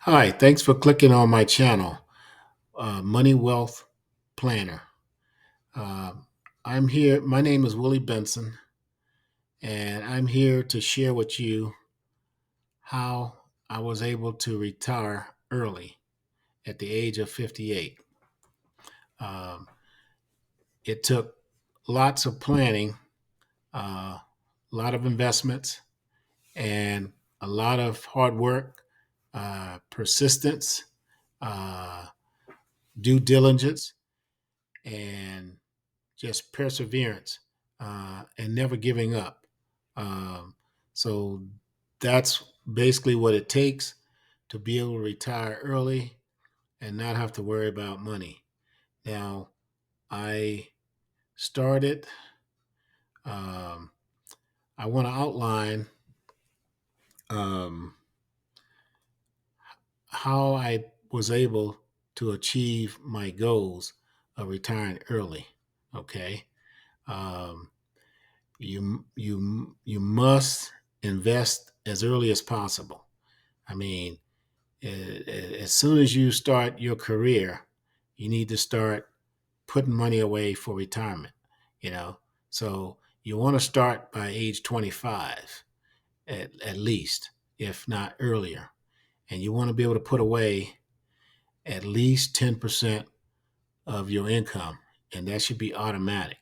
Hi, thanks for clicking on my channel, Money Wealth Planner. Uh, I'm here. My name is Willie Benson, and I'm here to share with you how I was able to retire early at the age of 58. Um, it took lots of planning, a lot of investments, and a lot of hard work, persistence, uh, due diligence, and just perseverance and never giving up. Um, so that's basically what it takes to be able to retire early and not have to worry about money. Now, I started, um, I want to outline um, how I was able to achieve my goals of retiring early. Okay. Um, you must invest as early as possible. I mean, as soon as you start your career, you need to start putting money away for retirement. You know, so you want to start by age 25 at least, if not earlier, and you want to be able to put away at least 10% of your income, and that should be automatic.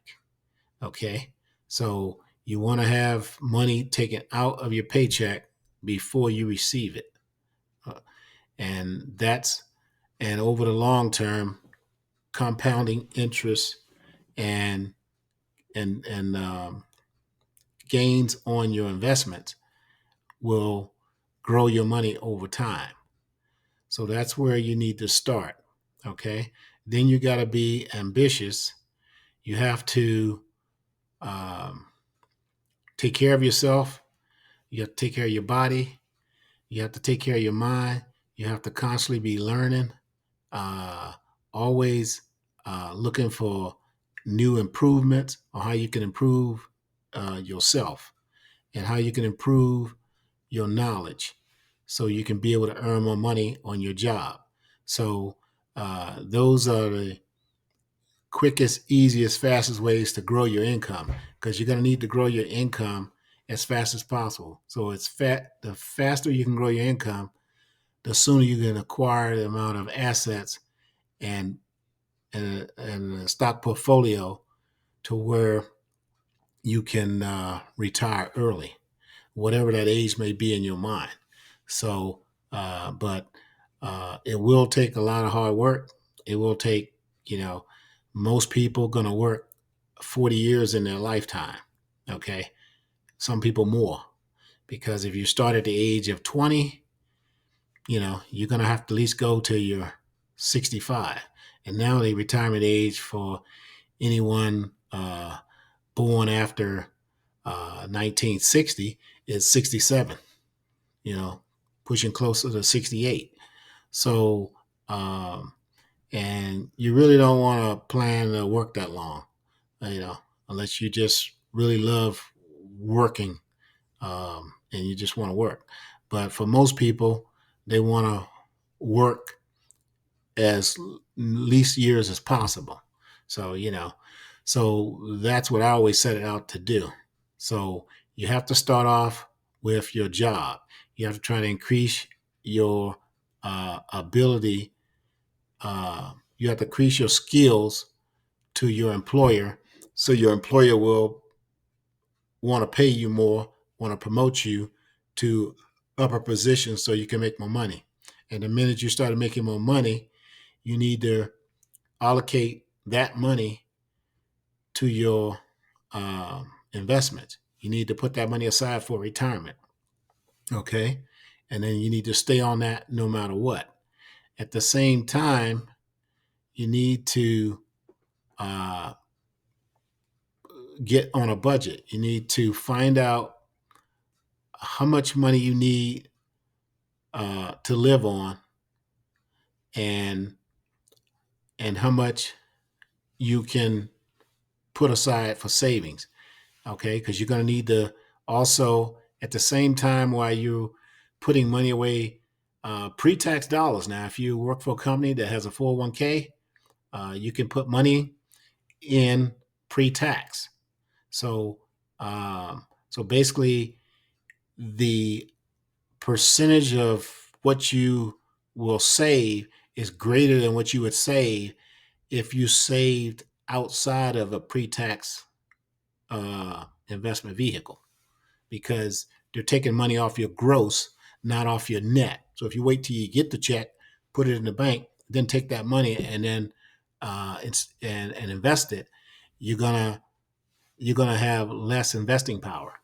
Okay. So you want to have money taken out of your paycheck before you receive it. Uh, and that's, and over the long term, compounding interest and, and gains on your investments will grow your money over time. So that's where you need to start. Okay. Then you got to be ambitious. You have to um, take care of yourself. You have to take care of your body. You have to take care of your mind. You have to constantly be learning, uh, always looking for new improvements on how you can improve yourself and how you can improve your knowledge so you can be able to earn more money on your job. So, those are the quickest, easiest, fastest ways to grow your income because you're going to need to grow your income as fast as possible. So, the faster you can grow your income, the sooner you can acquire the amount of assets and and a stock portfolio to where you can retire early, whatever that age may be in your mind. So, but it will take a lot of hard work. It will take, you know, most people going to work 40 years in their lifetime. Okay, some people more because if you start at the age of 20, you're going to have to at least go till you're 65. And now the retirement age for anyone born after 1960 is 67, you know, pushing closer to 68. So, and you really don't want to plan to work that long, you know, unless you just really love working and you just want to work. But for most people, they want to work as least years as possible. So, so that's what I always set it out to do. So you have to start off with your job. You have to try to increase your ability. You have to increase your skills to your employer so your employer will want to pay you more, want to promote you to upper positions so you can make more money. And the minute you start making more money, you need to allocate that money to your investment. You need to put that money aside for retirement. Okay. And then you need to stay on that no matter what. At the same time, you need to uh, get on a budget. You need to find out how much money you need to live on and how much you can put aside for savings. Okay, because you're going to need to also at the same time while you're putting money away pre-tax dollars. Now, if you work for a company that has a 401k, you can put money in pre-tax. So, so basically, the percentage of what you will save is greater than what you would save if you saved outside of a pre-tax investment vehicle, because they're taking money off your gross, not off your net. So if you wait till you get the check, put it in the bank, then take that money and then and invest it, you're gonna have less investing power.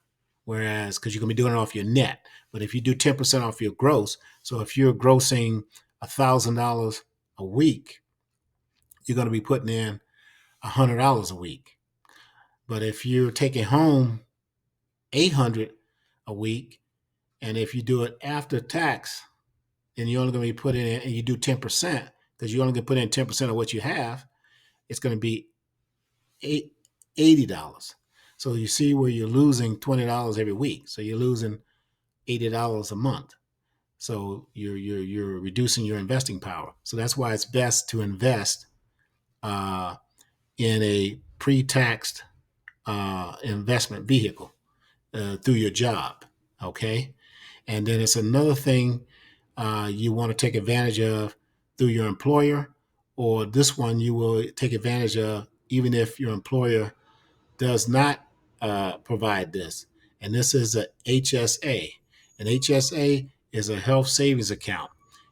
Whereas, because you're gonna be doing it off your net, but if you do 10% off your gross, so if you're grossing $1,000 a week, you're gonna be putting in $100 a week. But if you're taking home 800 a week, and if you do it after tax, and you're only going to be putting in, and you do 10%, because you're only going to put in 10% of what you have, it's going to be $80. So you see where you're losing $20 every week. So you're losing $80 a month. So you're reducing your investing power. So that's why it's best to invest in a pre-taxed investment vehicle through your job. Okay. And then it's another thing you want to take advantage of through your employer, or this one you will take advantage of even if your employer does not provide this. And this is a HSA. An HSA is a health savings account.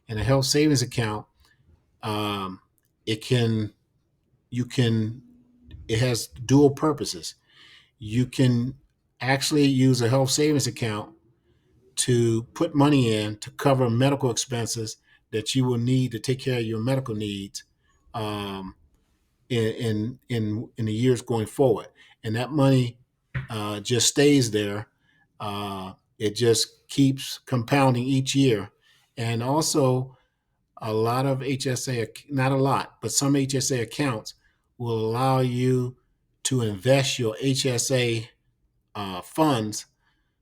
And a health savings account, um, it can you can it has dual purposes. You can actually use a health savings account to put money in to cover medical expenses that you will need to take care of your medical needs um, in the years going forward, and that money just stays there. It just keeps compounding each year, and also a lot of HSA, not a lot, but some HSA accounts will allow you to invest your HSA funds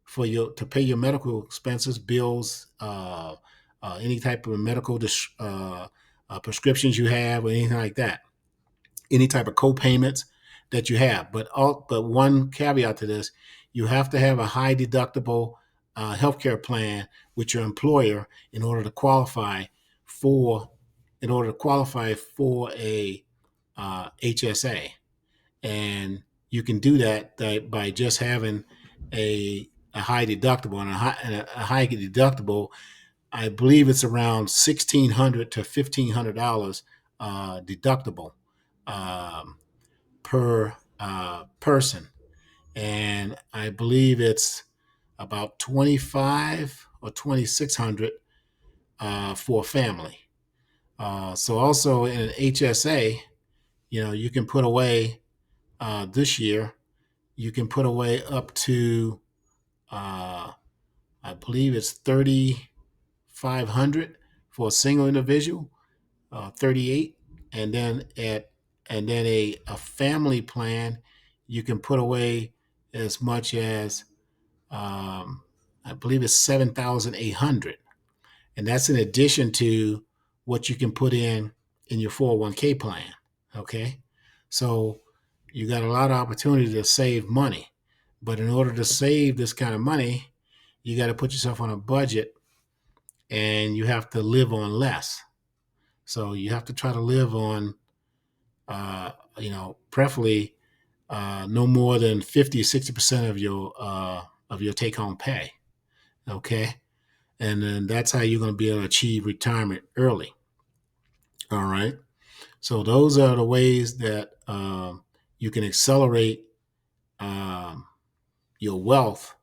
for your to pay your medical expenses, bills, any type of medical prescriptions you have, or anything like that, any type of co-payments that you have. But one caveat to this: you have to have a high deductible healthcare plan with your employer in order to qualify for a HSA, and you can do that by just having a high deductible, and a high deductible. I believe it's around $1,600 to $1,500 deductible um, per person, and I believe it's about 25 or 2,600 for a family. So also in an HSA, you can put away this year. You can put away up to I believe it's 3,500 for a single individual, 38, and then a family plan, you can put away as much as I believe it's 7,800, and that's in addition to what you can put in your 401k plan. Okay, so you got a lot of opportunity to save money, but in order to save this kind of money, you got to put yourself on a budget, and you have to live on less. So you have to try to live on, preferably no more than 50 or 60% of your take home pay. Okay. And then that's how you're going to be able to achieve retirement early. All right. So those are the ways that you can accelerate um, your wealth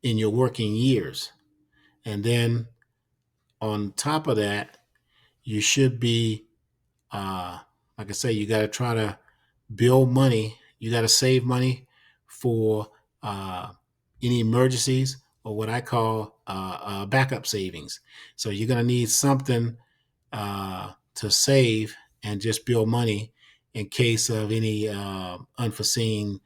in your working years. And then on top of that, you should be, like I say, you got to try to build money. You got to save money for uh, any emergencies, or what I call backup savings. So you're going to need something to save and just build money in case of any unforeseen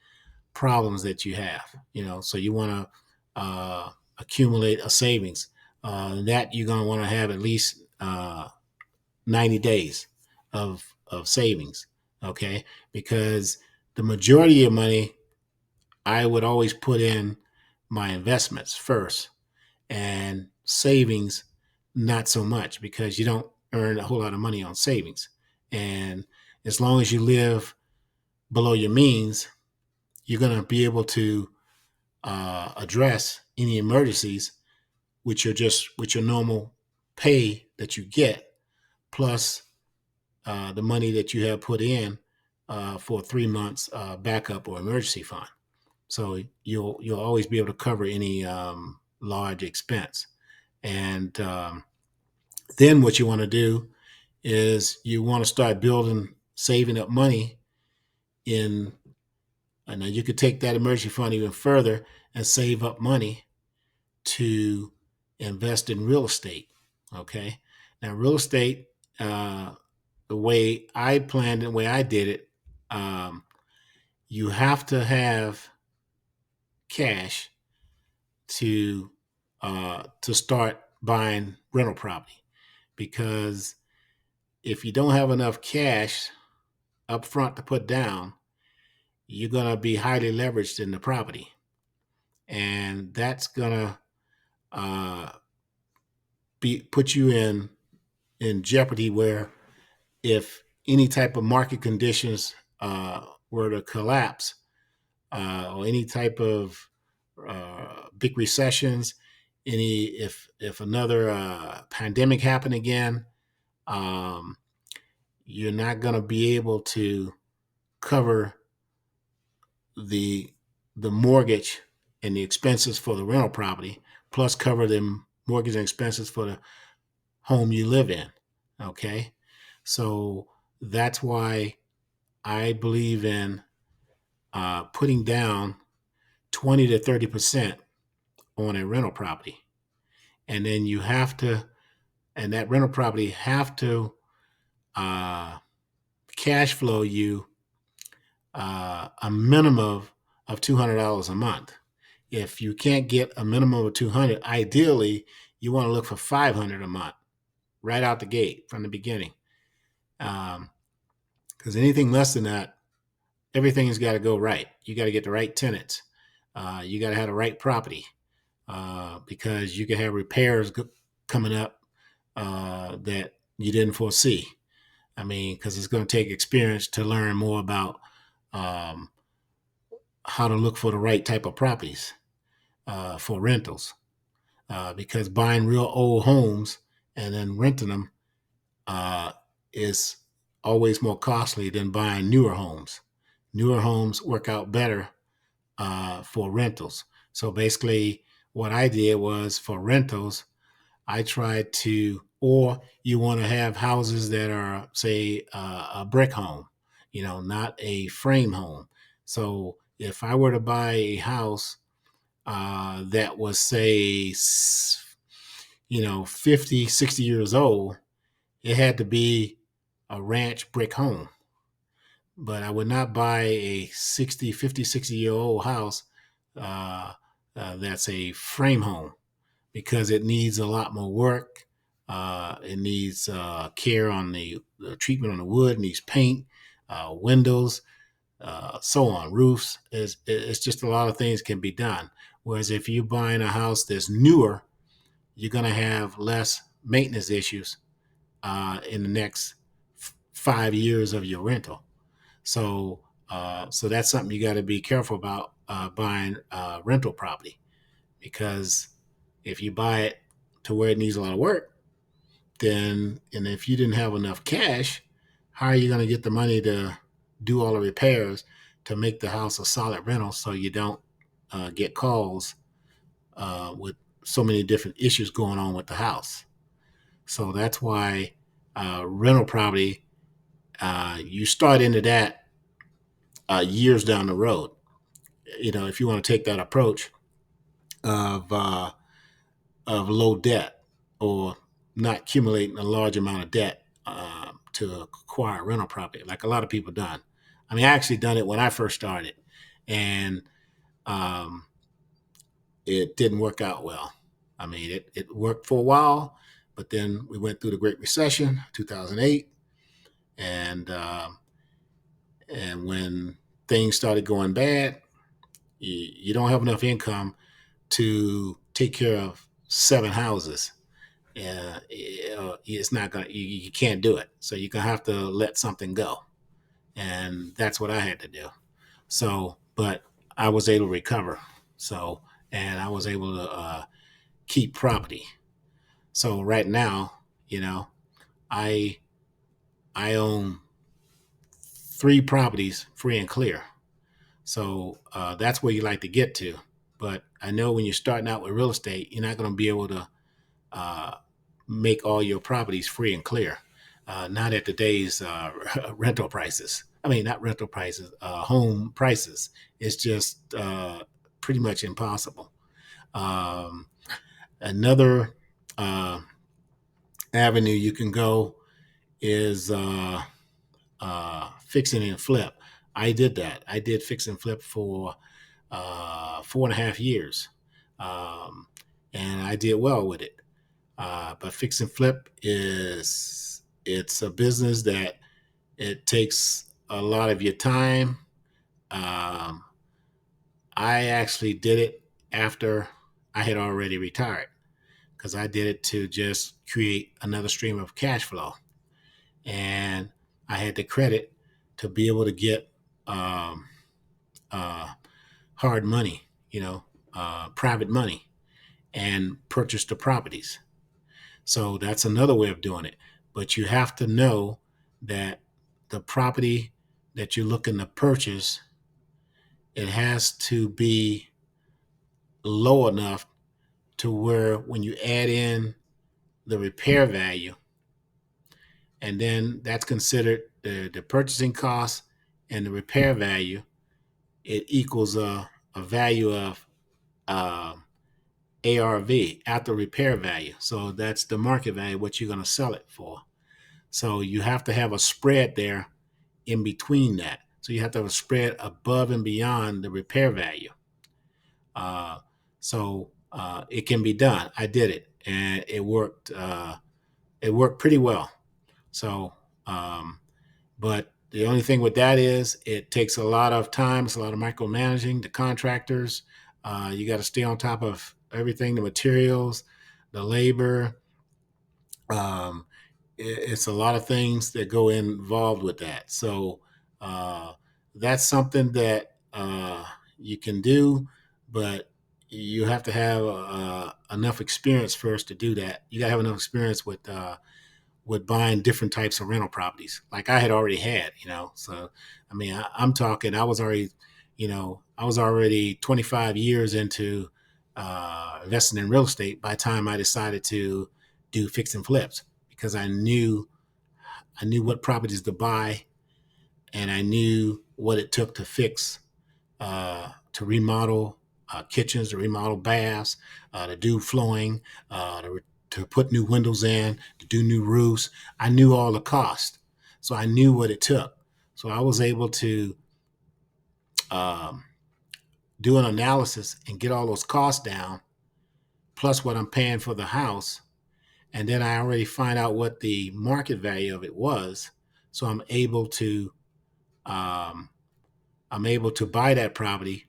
problems that you have. So you want to accumulate a savings. that you're going to want to have at least 90 days of savings. Okay. Because the majority of your money, I would always put in my investments first, and savings, not so much, because you don't earn a whole lot of money on savings. And as long as you live below your means, you're going to be able to address any emergencies with your normal pay that you get, plus the money that you have put in for 3 months backup or emergency fund. So you'll always be able to cover any large expense. And then what you want to do is you want to start building, saving up money in. And now you could take that emergency fund even further and save up money to invest in real estate. Okay. Now, real estate, the way I planned it, the way I did it, um, you have to have cash to start buying rental property, because if you don't have enough cash up front to put down, you're going to be highly leveraged in the property, and that's going to uh, be put you in jeopardy, where if any type of market conditions were to collapse, or any type of big recessions, any if another pandemic happened again, um, you're not going to be able to cover the the mortgage and the expenses for the rental property, plus cover the mortgage and expenses for the home you live in. Okay, so that's why I believe in putting down 20 to 30% on a rental property, and then you have to, and that rental property have to uh, cash flow you a minimum of $200 a month. If you can't get a minimum of 200, ideally you want to look for 500 a month right out the gate from the beginning. Because anything less than that, everything's got to go right. You got to get the right tenants. You got to have the right property, because you can have repairs coming up that you didn't foresee. I mean, because it's going to take experience to learn more about um, how to look for the right type of properties for rentals. Because buying real old homes and then renting them is always more costly than buying newer homes. Newer homes work out better for rentals. So basically, what I did was for rentals, I tried to, or you want to have houses that are, say, a brick home, not a frame home. So if I were to buy a house that was, say, 50, 60 years old, it had to be a ranch brick home. But I would not buy a 60 year old house that's a frame home, because it needs a lot more work. It needs care on the treatment on the wood, needs paint, windows, so on, roofs. It's just a lot of things can be done. Whereas if you're buying a house that's newer, you're going to have less maintenance issues in the next 5 years of your rental. So that's something you got to be careful about buying rental property, because if you buy it to where it needs a lot of work, then, and if you didn't have enough cash, how are you going to get the money to do all the repairs to make the house a solid rental, so you don't get calls with so many different issues going on with the house? So that's why rental property, you start into that years down the road. If you want to take that approach of low debt, or not accumulating a large amount of debt to acquire rental property, like a lot of people done. I mean, I actually done it when I first started, and um, it didn't work out well. I mean, it worked for a while, but then we went through the Great Recession, 2008, and when things started going bad, you don't have enough income to take care of 7 houses. It's not gonna. You can't do it. So you're gonna have to let something go, and that's what I had to do. So, but I was able to recover. So, and I was able to keep property. So right now, you know, I I own 3 properties free and clear. So that's where you like to get to. But I know when you're starting out with real estate, you're not going to be able to uh, make all your properties free and clear. Not at today's rental prices. I mean, not rental prices, home prices. It's just pretty much impossible. Um, Another uh, avenue you can go is fixing and flip. I did that. I did fix and flip for 4.5 years, um, and I did well with it. But fix and flip is it's a business that it takes a lot of your time. Um, I actually did it after I had already retired because I did it to just create another stream of cash flow, and I had the credit to be able to get um, uh, hard money, private money, and purchase the properties. So that's another way of doing it. But you have to know that the property that you're looking to purchase, it has to be low enough to where when you add in the repair value, and then that's considered the purchasing cost and the repair value, it equals a value of uh, ARV, after repair value. So that's the market value, what you're going to sell it for. So you have to have a spread there in between that. So you have to have a spread above and beyond the repair value. Uh, so it can be done. I did it, and it worked. It worked pretty well. So, but the only thing with that is it takes a lot of time. It's a lot of micromanaging the contractors. You got to stay on top of everything, the materials, the labor. Um, it's a lot of things that go involved with that. So uh, that's something that you can do, but you have to have enough experience first to do that. You got to have enough experience with buying different types of rental properties, like I had already had. So I mean, I'm talking. I was already 25 years into investing in real estate by the time I decided to do fix and flips because I knew what properties to buy, and I knew what it took to fix, to remodel kitchens, to remodel baths, to do flooring, to put new windows in, to do new roofs. I knew all the cost, so I knew what it took. So I was able to um, do an analysis and get all those costs down, plus what I'm paying for the house, and then I already find out what the market value of it was. So um, I'm able to buy that property,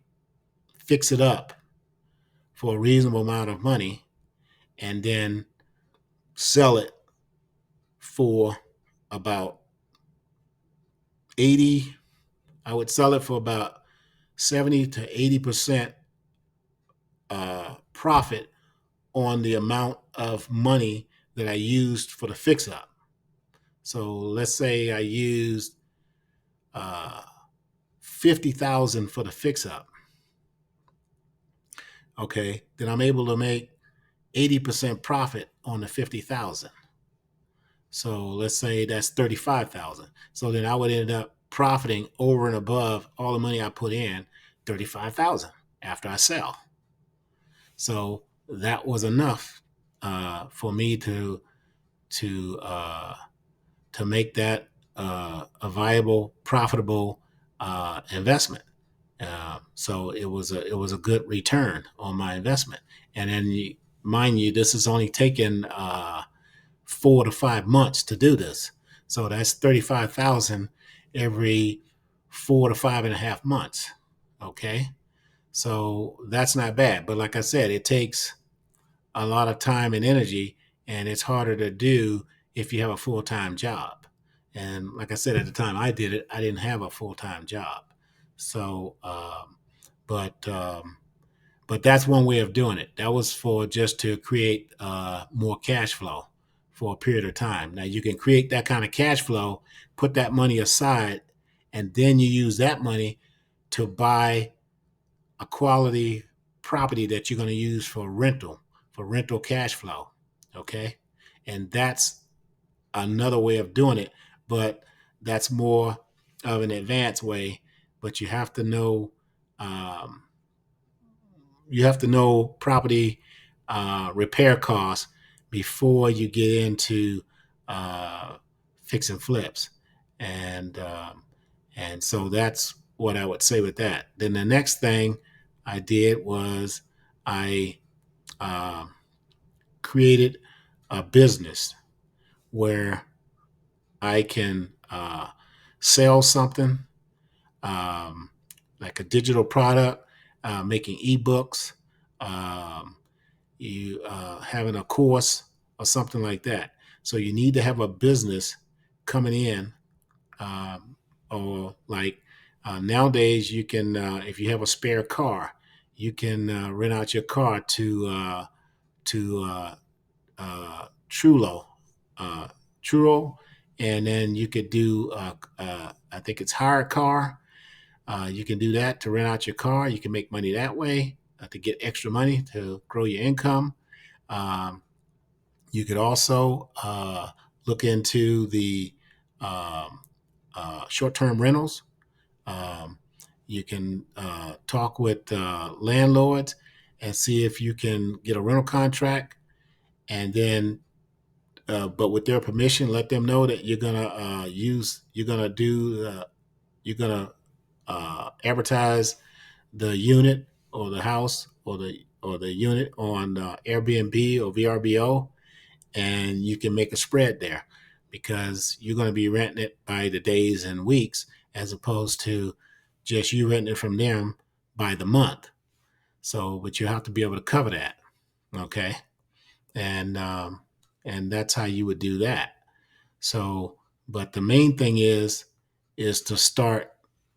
fix it up for a reasonable amount of money, and then sell it for about 80. I would sell it for about 70 to 80% profit on the amount of money that I used for the fix up. So let's say I used uh, 50,000 for the fix up. Okay, then I'm able to make 80% profit on the 50,000. So let's say that's 35,000. So then I would end up profiting over and above all the money I put in, 35,000 after I sell. So that was enough for me to uh, to make that a viable, profitable investment. So it was a good return on my investment. And then mind you, this is only taking 4 to 5 months to do this. So that's 35,000 every 4 to 5.5 months. Okay. So that's not bad. But like I said, it takes a lot of time and energy, and it's harder to do if you have a full-time job. And like I said, at the time I did it, I didn't have a full-time job. So, but but that's one way of doing it. That was for just to create more cash flow for a period of time. Now you can create that kind of cash flow, put that money aside, and then you use that money to buy a quality property that you're going to use for rental cash flow. Okay. And that's another way of doing it, but that's more of an advanced way. But um, you have to know property repair costs before you get into uh, fix and flips, and and so that's what I would say with that. Then the next thing I did was I uh, created a business where I can sell something, um, like a digital product, making ebooks, um, you having a course or something like that. So you need to have a business coming in, um, or like nowadays you can, if you have a spare car, you can rent out your car to Trulo, uh, Truro, and then you could do, I think it's hire a car. You can do that to rent out your car. You can make money that way to get extra money to grow your income. Um, you could also look into the um, short-term rentals. Um, you can talk with landlords and see if you can get a rental contract, and then, but with their permission, let them know that you're gonna advertise the unit or the house or the unit on Airbnb or VRBO, and you can make a spread there because you're going to be renting it by the days and weeks as opposed to just you renting it from them by the month. So, but you have to be able to cover that, okay? And and that's how you would do that. So, but the main thing is to start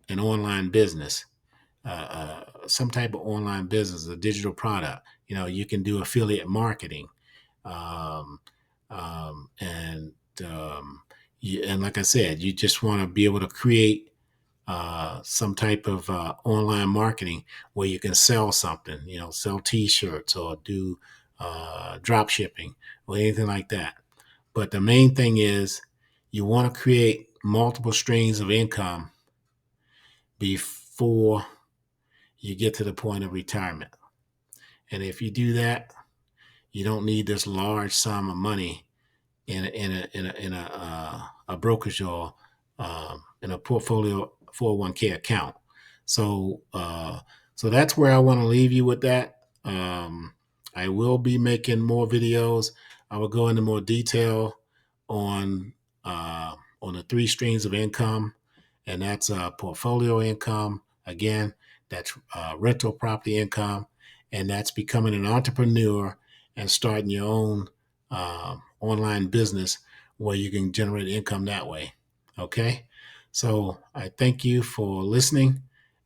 an online business, some type of online business, a digital product. You know, you can do affiliate marketing, um, and and like I said, you just want to be able to create some type of online marketing where you can sell something. You know, sell T-shirts or do drop shipping or anything like that. But the main thing is you want to create multiple streams of income before you get to the point of retirement. And if you do that, you don't need this large sum of money in a brokerage or in a portfolio 401k account. So so that's where I want to leave you with that. I will be making more videos. I will go into more detail on on the three streams of income, and that's portfolio income. Again, that's rental property income, and that's becoming an entrepreneur and starting your own online business where you can generate income that way. Okay. So I thank you for listening,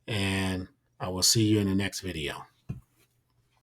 and I will see you in the next video.